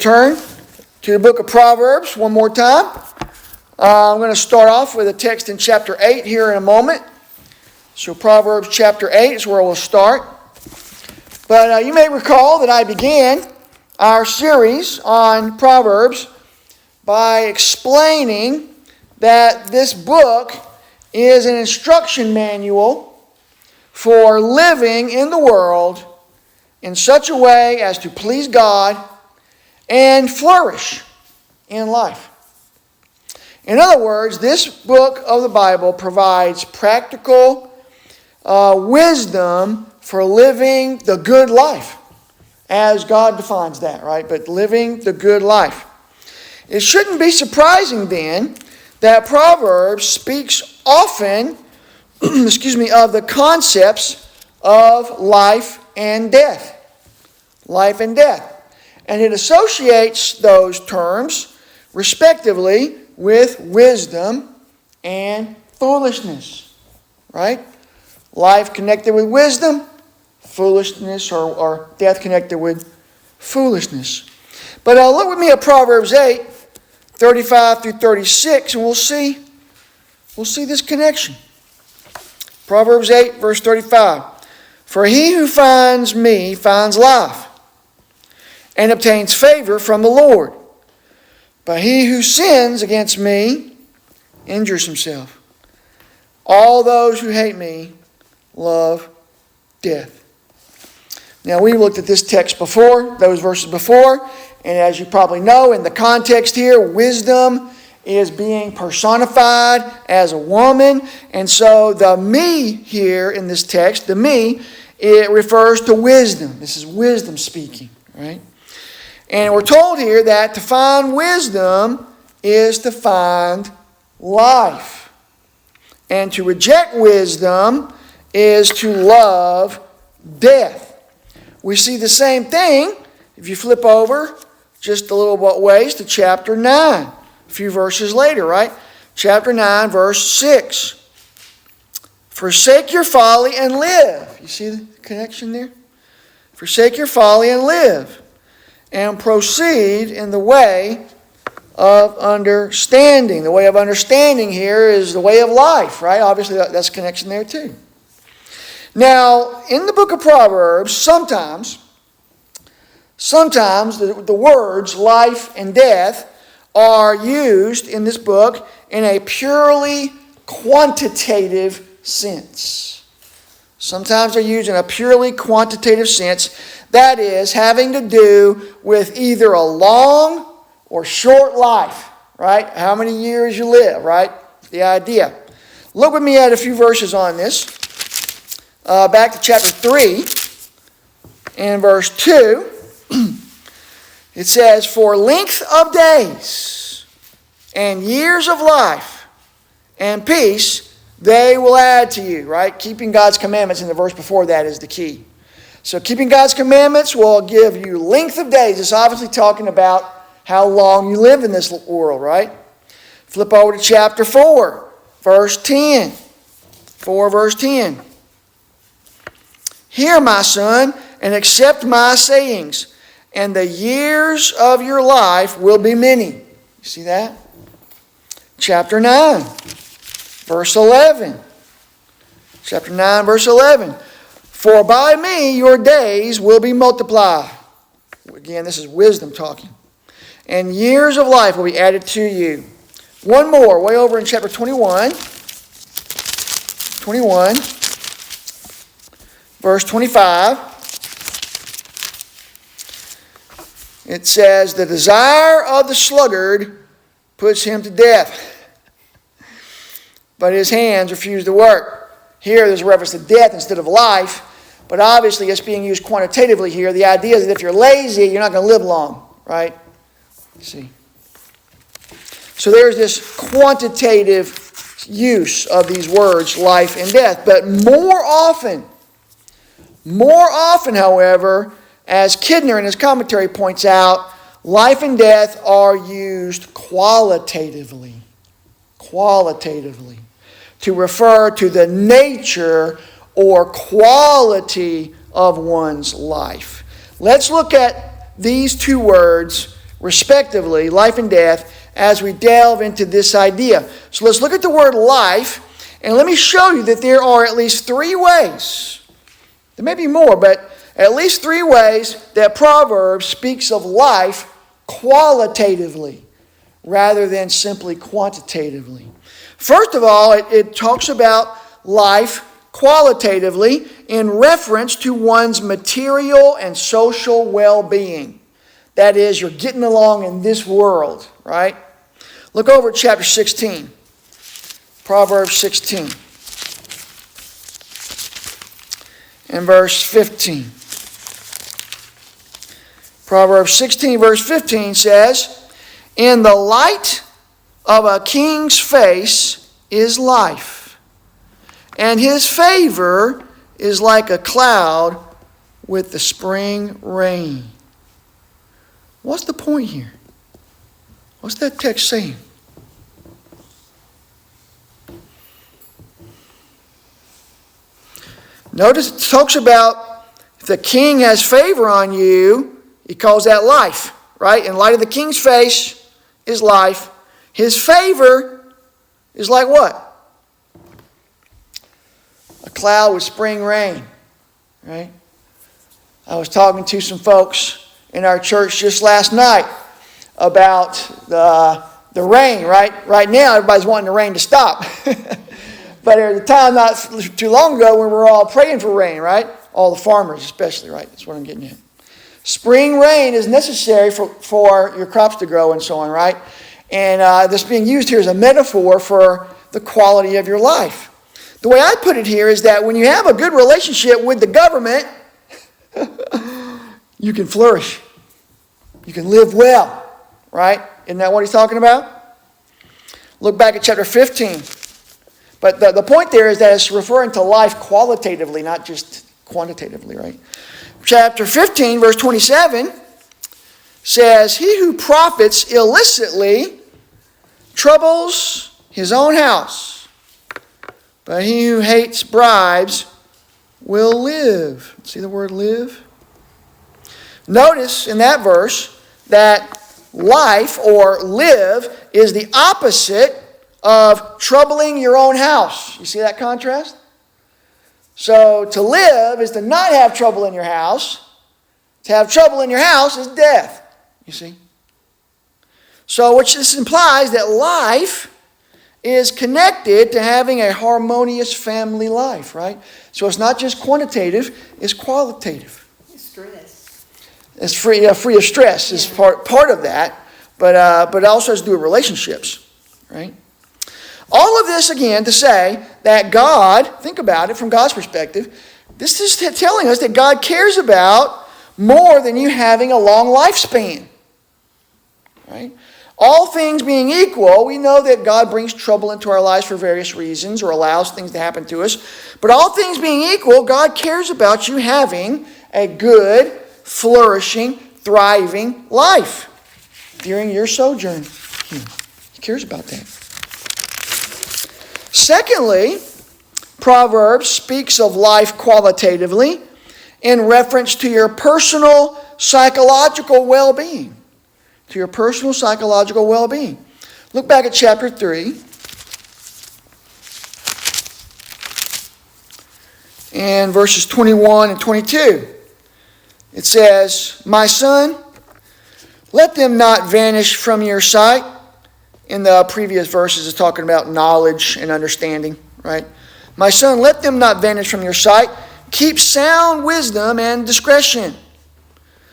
turn to the book of Proverbs one more time. I'm going to start off with a text in chapter 8 here in a moment. So Proverbs chapter 8 is where we'll start. But you may recall that I began our series on Proverbs by explaining that this book is an instruction manual for living in the world in such a way as to please God and flourish in life. In other words, this book of the Bible provides practical wisdom for living the good life, as God defines that, right? But living the good life. It shouldn't be surprising then that Proverbs speaks often, of the concepts of life and death. Life and death. And it associates those terms, respectively, with wisdom and foolishness. Right? Life connected with wisdom, foolishness or death connected with foolishness. But look with me at Proverbs 8, 35 through 36, and we'll see this connection. Proverbs 8, verse 35. For he who finds me finds life, and obtains favor from the Lord. But he who sins against me injures himself. All those who hate me love death. Now, we looked at this text before, those verses before, and as you probably know, in the context here, wisdom is being personified as a woman. And so the me here in this text, the me, it refers to wisdom. This is wisdom speaking, right? And we're told here that to find wisdom is to find life. And to reject wisdom is to love death. We see the same thing if you flip over just a little ways to chapter 9. A few verses later, right? Chapter 9, verse 6. Forsake your folly and live. You see the connection there? Forsake your folly and live. And proceed in the way of understanding. The way of understanding here is the way of life, right? Obviously, that's a connection there too. Now, in the book of Proverbs, sometimes the words life and death are used in this book in a purely quantitative sense. Sometimes they're used in a purely quantitative sense. That is, having to do with either a long or short life, right? How many years you live, right? The idea. Look with me at a few verses on this. Back to chapter 3 and verse 2. It says, for length of days and years of life and peace they will add to you, right? Keeping God's commandments in the verse before that is the key. So keeping God's commandments will give you length of days. It's obviously talking about how long you live in this world, right? Flip over to chapter 4, verse 10. 4, verse 10. Hear, my son, and accept my sayings, and the years of your life will be many. You see that? Chapter 9, verse 11. Chapter 9, verse 11. For by me your days will be multiplied. Again, this is wisdom talking. And years of life will be added to you. One more, way over in chapter 21. 21, verse 25. It says, the desire of the sluggard puts him to death, but his hands refuse to work. Here there's a reference to death instead of life. But obviously, it's being used quantitatively here. The idea is that if you're lazy, you're not going to live long, right? See. So there's this quantitative use of these words, life and death. But more often, however, as Kidner in his commentary points out, life and death are used qualitatively. To refer to the nature or quality of one's life. Let's look at these two words respectively, life and death, as we delve into this idea. So let's look at the word life, and let me show you that there are at least 3 ways. There may be more, but at least 3 ways that Proverbs speaks of life qualitatively rather than simply quantitatively. First of all, it talks about life qualitatively in reference to one's material and social well-being. That is, you're getting along in this world, right? Look over at chapter 16. Proverbs 16. And verse 15. Proverbs 16, verse 15 says, "In the light of a king's face is life, and his favor is like a cloud with the spring rain." What's the point here? What's that text saying? Notice it talks about if the king has favor on you, he calls that life, right? In light of the king's face is life. His favor is like what? A cloud with spring rain, right? I was talking to some folks in our church just last night about the rain, right? Right now, everybody's wanting the rain to stop. But there was a time not too long ago when we were all praying for rain, right? All the farmers especially, right? That's what I'm getting at. Spring rain is necessary for your crops to grow and so on, right? And this being used here as a metaphor for the quality of your life. The way I put it here is that when you have a good relationship with the government, you can flourish. You can live well, right? Isn't that what he's talking about? Look back at chapter 15. But the point there is that it's referring to life qualitatively, not just quantitatively, right? Chapter 15, verse 27 says, "He who profits illicitly troubles his own house, but he who hates bribes will live." See the word live? Notice in that verse that life or live is the opposite of troubling your own house. You see that contrast? So to live is to not have trouble in your house. To have trouble in your house is death. You see? So which this implies that life is connected to having a harmonious family life, right? So it's not just quantitative, it's qualitative. Stress. It's free of stress is part of that, but it also has to do with relationships, right? All of this, again, to say that God, think about it from God's perspective, this is telling us that God cares about more than you having a long lifespan. Right? All things being equal, we know that God brings trouble into our lives for various reasons or allows things to happen to us. But all things being equal, God cares about you having a good, flourishing, thriving life during your sojourn here. He cares about that. Secondly, Proverbs speaks of life qualitatively in reference to your personal psychological well-being. To your personal psychological well-being. Look back at chapter 3. And verses 21 and 22. It says, "My son, let them not vanish from your sight." In the previous verses, it's talking about knowledge and understanding, right? "My son, let them not vanish from your sight. Keep sound wisdom and discretion.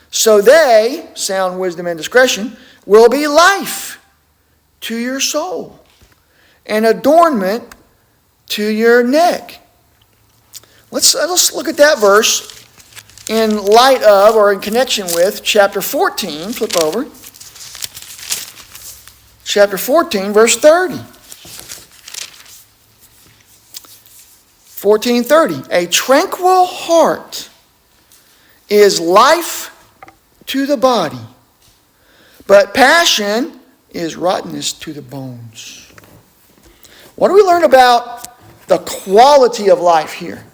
So they," sound wisdom and discretion, "will be life to your soul and adornment to your neck." Let's look at that verse in light of or in connection with chapter 14. Flip over. Chapter 14, verse 30. 14:30. "A tranquil heart is life to the body, but passion is rottenness to the bones." What do we learn about the quality of life here?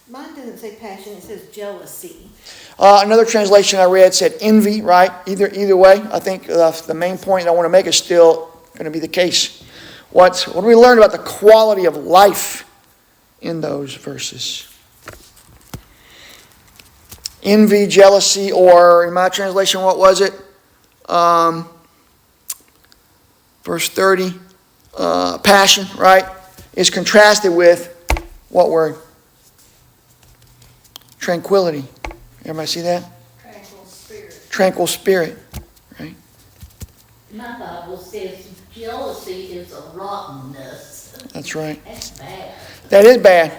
Mine doesn't say passion, it says jealousy. Another translation I read said envy, right? Either way, I think the main point I want to make is still going to be the case. What do we learn about the quality of life in those verses? Envy, jealousy, or in my translation, what was it? Verse 30, passion, right, is contrasted with what word? Tranquility. Everybody see that? Tranquil spirit. Tranquil spirit, right? My Bible says jealousy is a rottenness. That's right. That's bad. That is bad.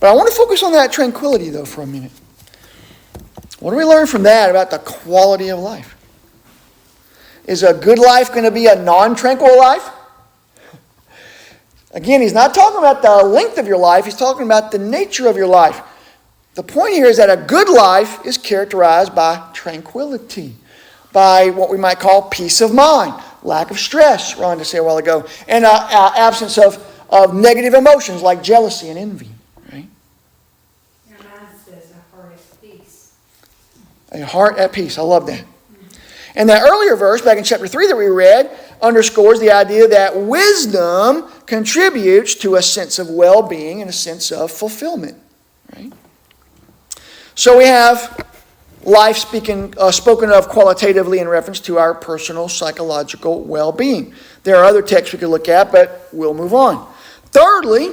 But I want to focus on that tranquility, though, for a minute. What do we learn from that about the quality of life? Is a good life going to be a non-tranquil life? Again, he's not talking about the length of your life. He's talking about the nature of your life. The point here is that a good life is characterized by tranquility, by what we might call peace of mind, lack of stress, Ron to say a while ago, and absence of negative emotions like jealousy and envy. Right? Your mind says a heart at peace. A heart at peace. I love that. And that earlier verse, back in chapter 3 that we read, underscores the idea that wisdom contributes to a sense of well-being and a sense of fulfillment. Right? So we have life spoken of qualitatively in reference to our personal psychological well-being. There are other texts we could look at, but we'll move on. Thirdly,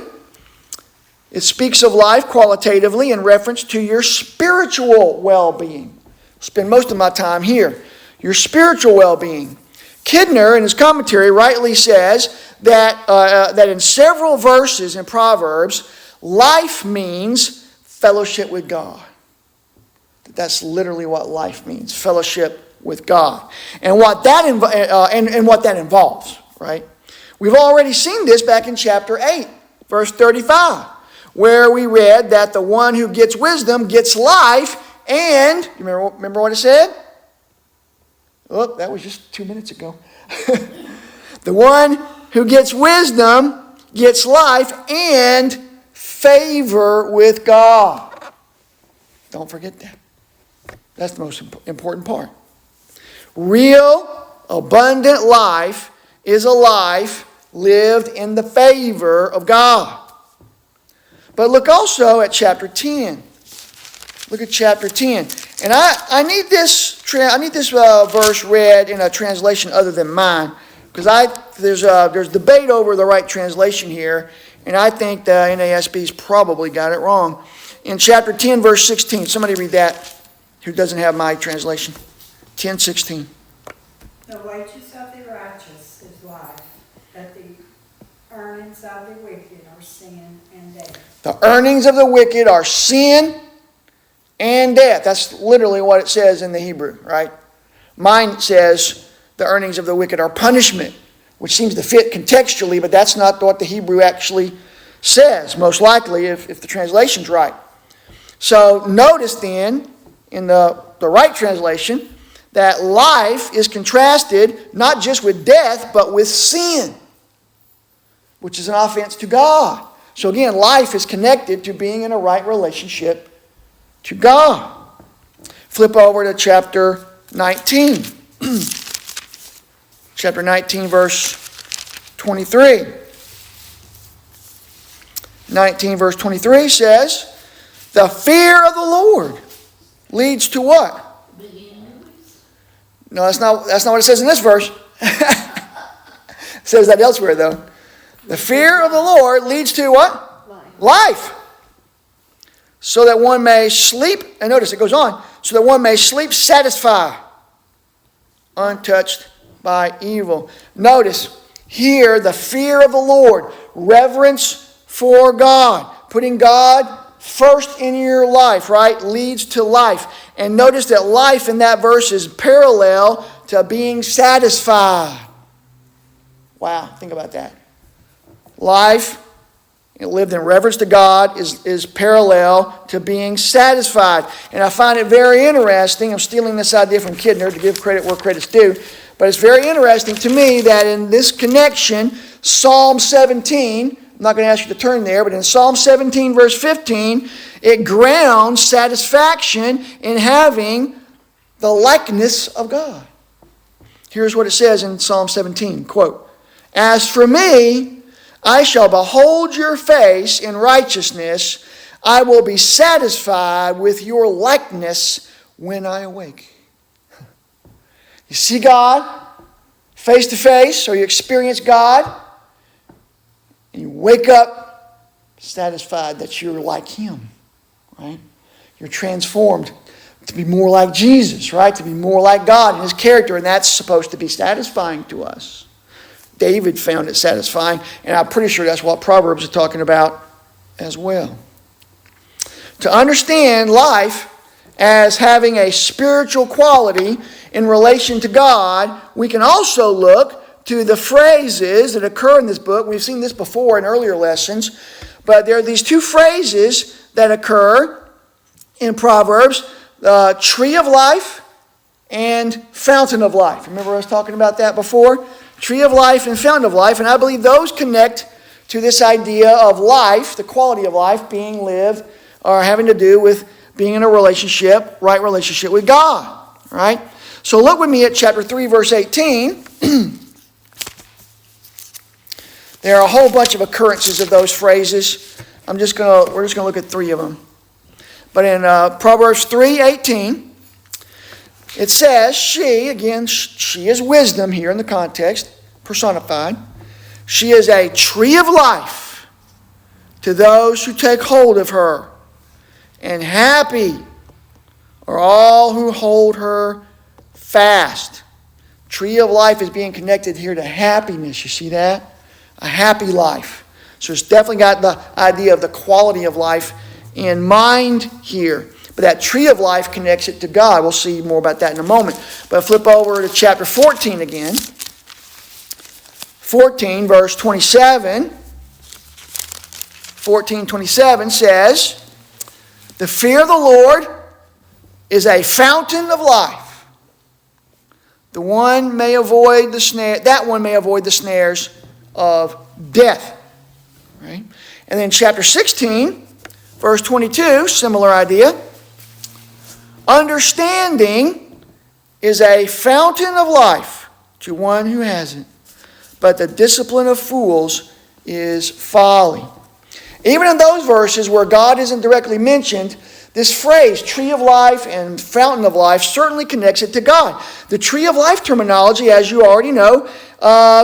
it speaks of life qualitatively in reference to your spiritual well-being. I'll spend most of my time here. Your spiritual well-being. Kidner, in his commentary, rightly says that in several verses in Proverbs, life means fellowship with God. That's literally what life means, fellowship with God. And what that involves, right? We've already seen this back in chapter 8, verse 35, where we read that the one who gets wisdom gets life, and, you remember what it said? Oh, that was just 2 minutes ago. The one who gets wisdom gets life and favor with God. Don't forget that. That's the most important part. Real, abundant life is a life lived in the favor of God. But look also at chapter 10. Look at chapter 10. And I need this verse read in a translation other than mine, because there's debate over the right translation here, and I think the NASB's probably got it wrong. In chapter 10, verse 16, somebody read that who doesn't have my translation. 10:16. The wages of the righteous is life, but the earnings of the wicked are sin and death. The earnings of the wicked are sin and death. That's literally what it says in the Hebrew, right? Mine says the earnings of the wicked are punishment, which seems to fit contextually, but that's not what the Hebrew actually says, most likely, if the translation's right. So notice then, in the right translation, that life is contrasted not just with death, but with sin, which is an offense to God. So again, life is connected to being in a right relationship to God. Flip over to chapter 19. Chapter 19, verse 23. 19, verse 23 says, the fear of the Lord leads to what? No, that's not what it says in this verse. It says that elsewhere, though. The fear of the Lord leads to what? Life. So that one may sleep, and notice it goes on, so that one may sleep satisfied, untouched by evil. Notice here the fear of the Lord, reverence for God, putting God first in your life, right, leads to life. And notice that life in that verse is parallel to being satisfied. Wow, think about that. Life lived in reverence to God is parallel to being satisfied. And I find it very interesting. I'm stealing this idea from Kidner to give credit where credit's due. But it's very interesting to me that in this connection, Psalm 17, I'm not going to ask you to turn there, but in Psalm 17, verse 15, it grounds satisfaction in having the likeness of God. Here's what it says in Psalm 17, quote, "As for me, I shall behold your face in righteousness. I will be satisfied with your likeness when I awake." You see God face to face, or you experience God, and you wake up satisfied that you're like Him, right? You're transformed to be more like Jesus, right? To be more like God and His character, and that's supposed to be satisfying to us. David found it satisfying, and I'm pretty sure that's what Proverbs is talking about as well. To understand life as having a spiritual quality in relation to God, we can also look to the phrases that occur in this book. We've seen this before in earlier lessons, but there are these two phrases that occur in Proverbs: the tree of life and fountain of life. Remember I was talking about that before? Tree of life and fountain of life, and I believe those connect to this idea of life, the quality of life being lived, or having to do with being in a relationship, right relationship with God, right? So look with me at chapter 3, verse 18. There are a whole bunch of occurrences of those phrases. We're just going to look at three of them. But in Proverbs 3:18, it says, she is wisdom here in the context, personified. She is a tree of life to those who take hold of her, and happy are all who hold her fast. Tree of life is being connected here to happiness. You see that? A happy life. So it's definitely got the idea of the quality of life in mind here. But that tree of life connects it to God. We'll see more about that in a moment. But flip over to chapter 14 again. 14, verse 27. 14:27 says, "The fear of the Lord is a fountain of life. That one may avoid the snares of death." Right? And then chapter 16, verse 22, similar idea. "Understanding is a fountain of life to one who has it, but the discipline of fools is folly." Even in those verses where God isn't directly mentioned, this phrase, tree of life and fountain of life, certainly connects it to God. The tree of life terminology, as you already know,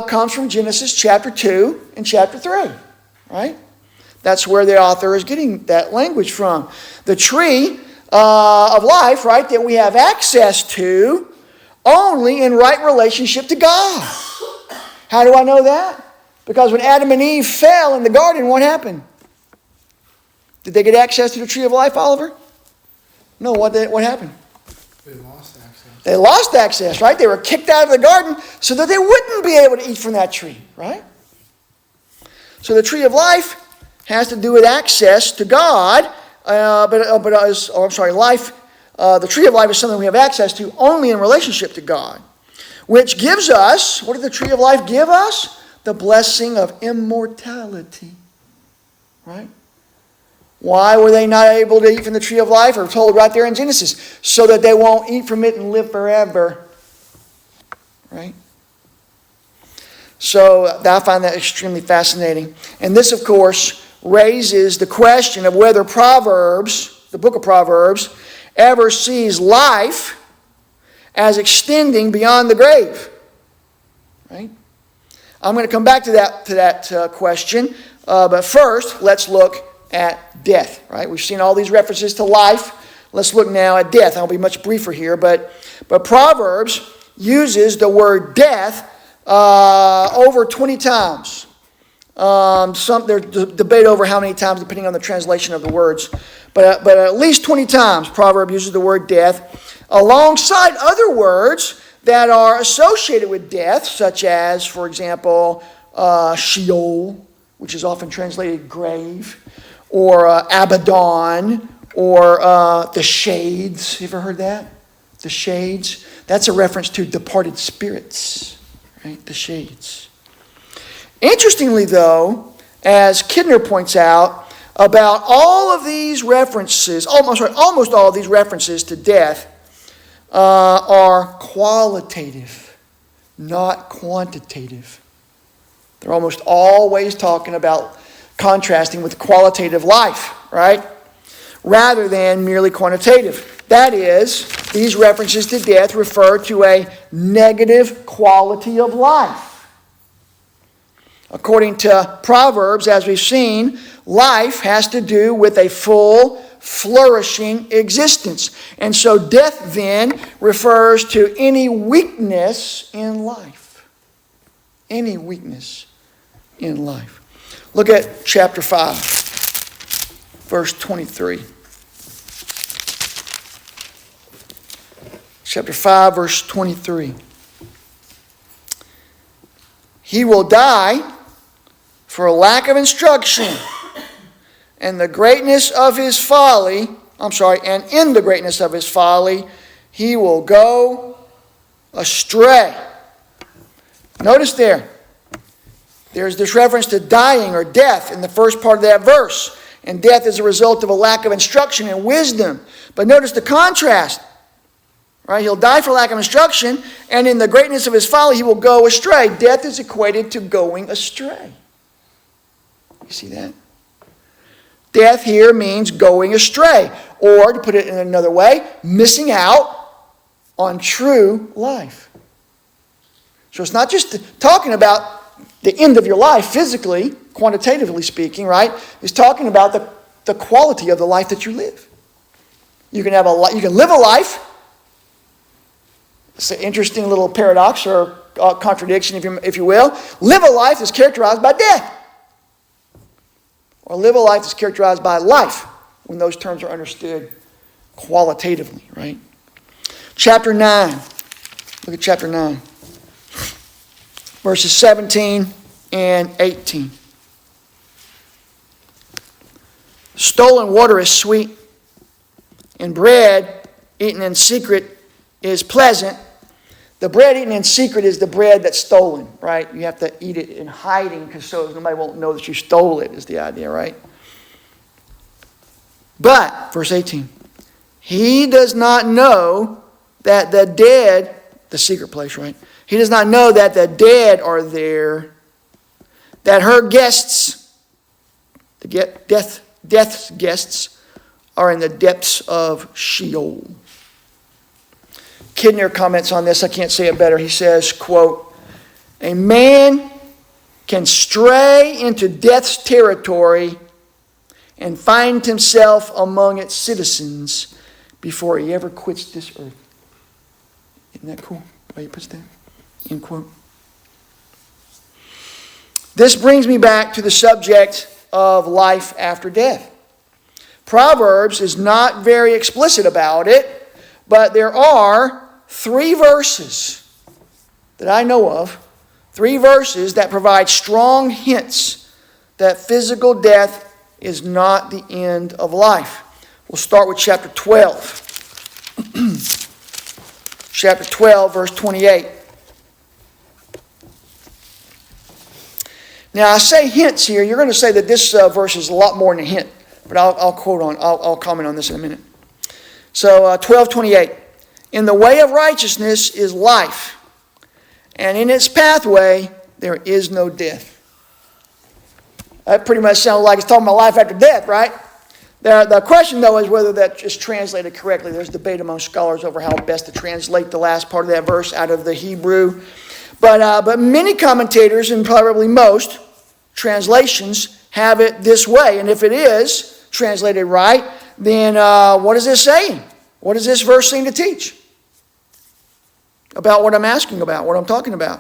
comes from Genesis chapter 2 and chapter 3, right? That's where the author is getting that language from. The tree of life, right, that we have access to only in right relationship to God. How do I know that? Because when Adam and Eve fell in the garden, what happened? Did they get access to the tree of life, Oliver? No, what happened? They lost access. They lost access, right? They were kicked out of the garden so that they wouldn't be able to eat from that tree, right? So the tree of life has to do with access to God, life. The tree of life is something we have access to only in relationship to God, which gives us, what did the tree of life give us? The blessing of immortality, right? Why were they not able to eat from the tree of life? We're told right there in Genesis, so that they won't eat from it and live forever, right? So I find that extremely fascinating. And this, of course, raises the question of whether Proverbs, the book of Proverbs, ever sees life as extending beyond the grave, right? I'm going to come back to that question, but first, let's look at death, right? We've seen all these references to life. Let's look now at death. I'll be much briefer here, but Proverbs uses the word death over 20 times. There's debate over how many times, depending on the translation of the words, but at least 20 times Proverbs uses the word death, alongside other words that are associated with death, such as, for example, Sheol, which is often translated grave, or Abaddon, or the shades. You ever heard that? The shades. That's a reference to departed spirits, right? The shades. Interestingly, though, as Kidner points out, about all of these references, almost all of these references to death are qualitative, not quantitative. They're almost always talking about contrasting with qualitative life, right? Rather than merely quantitative. That is, these references to death refer to a negative quality of life. According to Proverbs, as we've seen, life has to do with a full, flourishing existence. And so death then refers to any weakness in life. Any weakness in life. Look at chapter 5, verse 23. Chapter 5, verse 23. He will die for a lack of instruction, and in the greatness of his folly, he will go astray. Notice there's this reference to dying or death in the first part of that verse. And death is a result of a lack of instruction and wisdom. But notice the contrast. Right? He'll die for lack of instruction, and in the greatness of his folly he will go astray. Death is equated to going astray. You see that? Death here means going astray. Or, to put it in another way, missing out on true life. So it's not just talking about the end of your life physically, quantitatively speaking, right? It's talking about the quality of the life that you live. You can live a life. It's an interesting little paradox or contradiction, if you will. Live a life that's characterized by death. Or live a life that's characterized by life, when those terms are understood qualitatively, right? Chapter 9. Look at chapter 9. Verses 17 and 18. Stolen water is sweet, and bread eaten in secret is pleasant. The bread eaten in secret is the bread that's stolen, right? You have to eat it in hiding because so nobody won't know that you stole it, is the idea, right? But, verse 18, he does not know that the dead, the secret place, right? He does not know that the dead are there, that her guests, death's guests, are in the depths of Sheol. Kidner comments on this. I can't say it better. He says, quote, a man can stray into death's territory and find himself among its citizens before he ever quits this earth. Isn't that cool? The way he puts that? End quote. This brings me back to the subject of life after death. Proverbs is not very explicit about it, but there are 3 verses that I know of, 3 verses that provide strong hints that physical death is not the end of life. We'll start with chapter 12. Chapter 12, verse 28. Now, I say hints here. You're going to say that this verse is a lot more than a hint, but I'll comment on this in a minute. So, 12:28. In the way of righteousness is life, and in its pathway there is no death. That pretty much sounds like it's talking about life after death, right? The question, though, is whether that is translated correctly. There's debate among scholars over how best to translate the last part of that verse out of the Hebrew. But many commentators, and probably most translations, have it this way. And if it is translated right, then what is this saying? What does this verse seem to teach about what I'm asking about, what I'm talking about?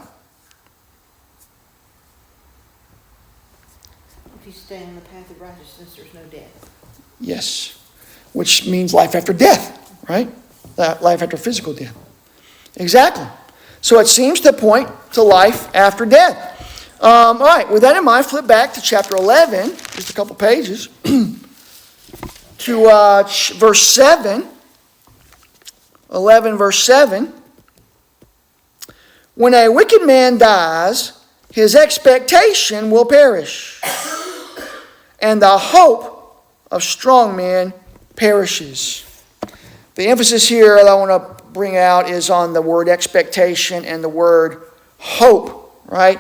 If you stay on the path of righteousness, there's no death. Yes, which means life after death, right? Life after physical death. Exactly. So it seems to point to life after death. All right, with that in mind, flip back to chapter 11, just a couple pages, to verse 7. 11 verse 7. When a wicked man dies, his expectation will perish. and the hope of strong men perishes. The emphasis here that I want to bring out is on the word expectation and the word hope, right?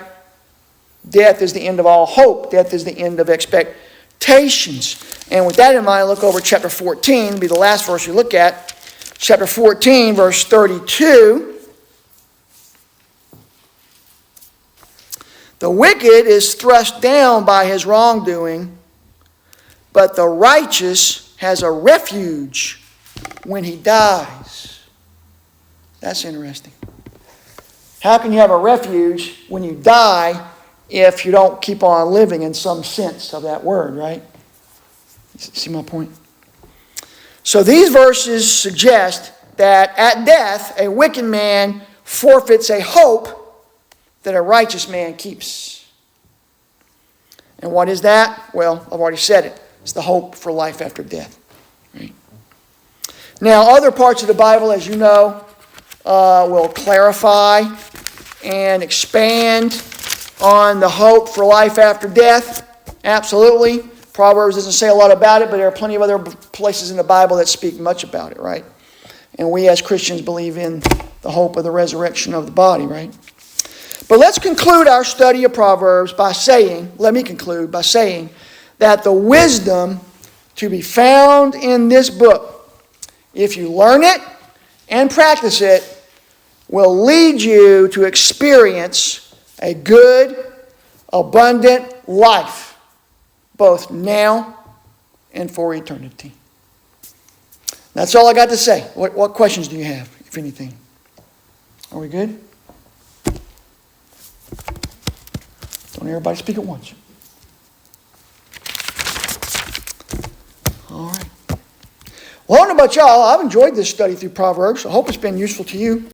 Death is the end of all hope. Death is the end of expectations. And with that in mind, look over chapter 14. It'll be the last verse we look at. Chapter 14, verse 32. The wicked is thrust down by his wrongdoing, but the righteous has a refuge when he dies. That's interesting. How can you have a refuge when you die if you don't keep on living in some sense of that word, right? See my point? So these verses suggest that at death, a wicked man forfeits a hope that a righteous man keeps. And what is that? Well, I've already said it. It's the hope for life after death. Right? Now, other parts of the Bible, as you know, will clarify and expand on the hope for life after death. Absolutely. Proverbs doesn't say a lot about it, but there are plenty of other places in the Bible that speak much about it, right? And we as Christians believe in the hope of the resurrection of the body, right? But let's conclude our study of Proverbs by saying, that the wisdom to be found in this book, if you learn it and practice it, will lead you to experience a good, abundant life, both now and for eternity. That's all I got to say. What questions do you have, if anything? Are we good? Don't everybody speak at once. All right. Well, I don't know about y'all. I've enjoyed this study through Proverbs. I hope it's been useful to you.